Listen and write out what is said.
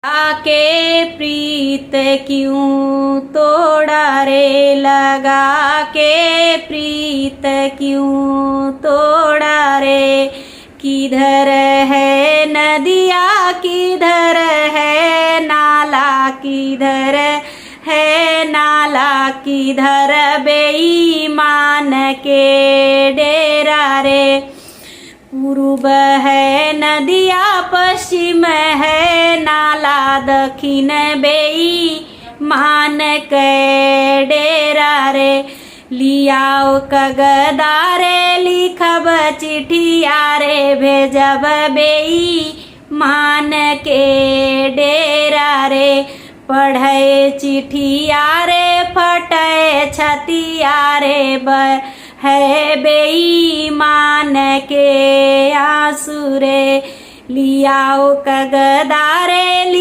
आके प्रीत क्यों तोड़ा रे, लगा के प्रीत क्यों तोड़ा रे। किधर है नदिया किधर है नाला, किधर है नाला, किधर बेईमान के डेरा रे। पूर्व है नदिया पश्चिम है नाला, दक्षिण बेईमान के डेरा रे। लियाओ कगदारे लिखब चिठिया रे, भेजब बेईमान के डेरा रे। पढ़े चिठिया रे फटे छतिया रे, है बेईमान के आंसू रे। लियाओ कगदारे